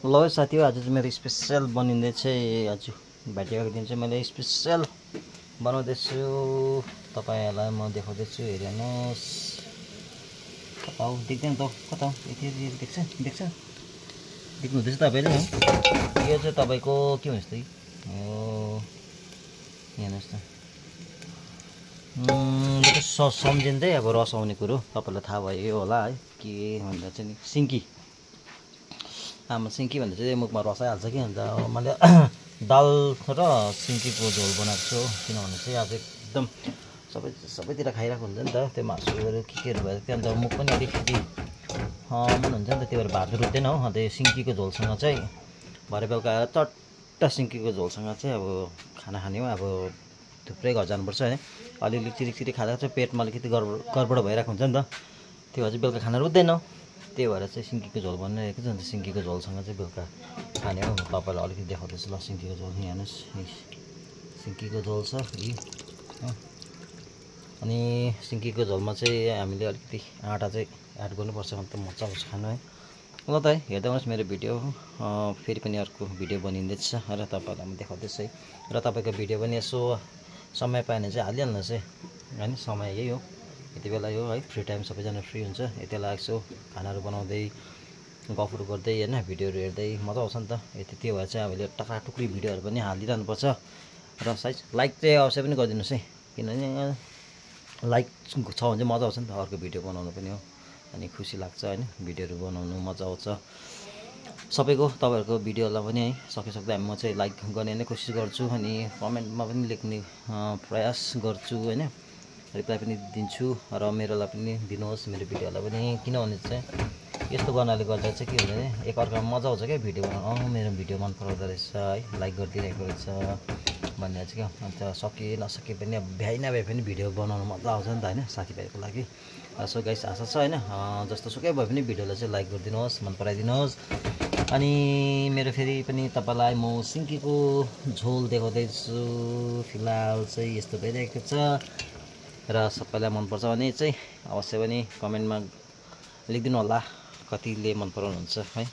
ल साथी आज चाहिँ मेरो स्पेसल बनिँदैछ। आज भाइटिकाको दिन चाहिँ मैले स्पेसल बनाउँदैछु, तपाईँहरूलाई म देखाउँदैछु। हेर्नुहोस्, कता हो देख्दैन त, कता हो यति देख्छ देख्नु हुँदैछ तपाईँले। यो चाहिँ तपाईँको के भन्छ त, हेर्नुहोस् त, यो त सम्झिँदै अब रस आउने कुरो तपाईँलाई थाहा भयो होला है। के भन्दा चाहिँ नि सिन्की, आमा सिन्की भन्दा चाहिँ मुखमा रस आइहाल्छ कि। अन्त मैले दाल र सिन्कीको झोल बनाएको छु, किनभने चाहिँ आज एकदम सबैतिर खाइरहेको हुन्छ नि त, त्यो मासुहरू केहरू भयो त्यो। अन्त मुख पनि अलिकति मन हुन्छ नि त, त्यही भएर भात रुच्दैन हो। अन्त यो सिन्कीको झोलसँग चाहिँ भरे बेलुका चट्ट सिन्कीको झोलसँग चाहिँ अब खाना खाने हो। अब थुप्रै घर जानुपर्छ है, अलिअलि चिरिक खाँदा चाहिँ पेटमा अलिकति गडबड भइरहेको हुन्छ नि त, त्यो भएर चाहिँ बेलुका खाना रुच्दैन। त्यही भएर चाहिँ सिन्कीको झोल बनिरहेको छ। अन्त सिन्कीको झोलसँग चाहिँ बेलुका खाने हो। तपाईँलाई अलिकति देखाउँदैछु ल सिन्कीको झोल। हेर्नुहोस्, सिन्कीको झोल छ यी। अनि सिन्कीको झोलमा चाहिँ हामीले अलिकति आँटा चाहिँ एड गर्नुपर्छ, अन्त मजा आउँछ खानु है। ल त है, हेर्दै आउनुहोस् मेरो भिडियो। फेरि पनि अर्को भिडियो बनिँदैछ र तपाईँहरूलाई म देखाउँदैछु है। र तपाईँको भिडियो पनि यसो समय पायो भने चाहिँ हालिहाल्नुहोस् है, होइन? समय यही हो, यति बेला यो है, फ्री टाइम सबैजना फ्री हुन्छ, यति बेला यसो खानाहरू बनाउँदै गफहरू गर्दै होइन, भिडियोहरू हेर्दै मजा आउँछ नि त। त्यो भएर चाहिँ हामीले टक्राटुक्री भिडियोहरू पनि हालिदिइरहनुपर्छ। र साइज लाइक चाहिँ अवश्य पनि गरिदिनुहोस् है, किनभने लाइक छ भने चाहिँ मजा आउँछ नि त, अर्को भिडियो बनाउनु पनि हो। अनि खुसी लाग्छ होइन, भिडियोहरू बनाउनु मजा आउँछ सबैको। तपाईँहरूको भिडियोलाई पनि है सकेसक्दो म चाहिँ लाइक गर्ने नै कोसिस गर्छु, अनि कमेन्टमा पनि लेख्ने प्रयास गर्छु होइन, रिप्लाई पनि दिन्छु। र मेरोलाई पनि दिनुहोस्, मेरो भिडियोलाई पनि, किनभने चाहिँ यस्तो गर्नाले गर्दा चाहिँ के हुन्छ भने एकअर्कामा मजा आउँछ क्या भिडियो बनाउनु। मेरो भिडियो मन पराउँदो रहेछ है, लाइक गरिदिरहेको रहेछ भन्ने चाहिँ क्या। अन्त सके नसके पनि अब भ्याइ नभ्याइ पनि भिडियो बनाउनु मजा आउँछ नि त होइन, साथीभाइको लागि। सो गाइस, आशा छ होइन, जस्तो सुकै भए पनि भिडियोलाई चाहिँ लाइक गरिदिनुहोस्, मन पराइदिनुहोस्। अनि मेरो फेरि पनि तपाईँलाई म सिन्कीको झोल देखाउँदैछु। फिलहाल चाहिँ यस्तो भइरहेको छ, र सबैलाई मनपर्छ भने चाहिँ अवश्य पनि कमेन्टमा लेखिदिनु होला कतिले मन पराउनुहुन्छ है।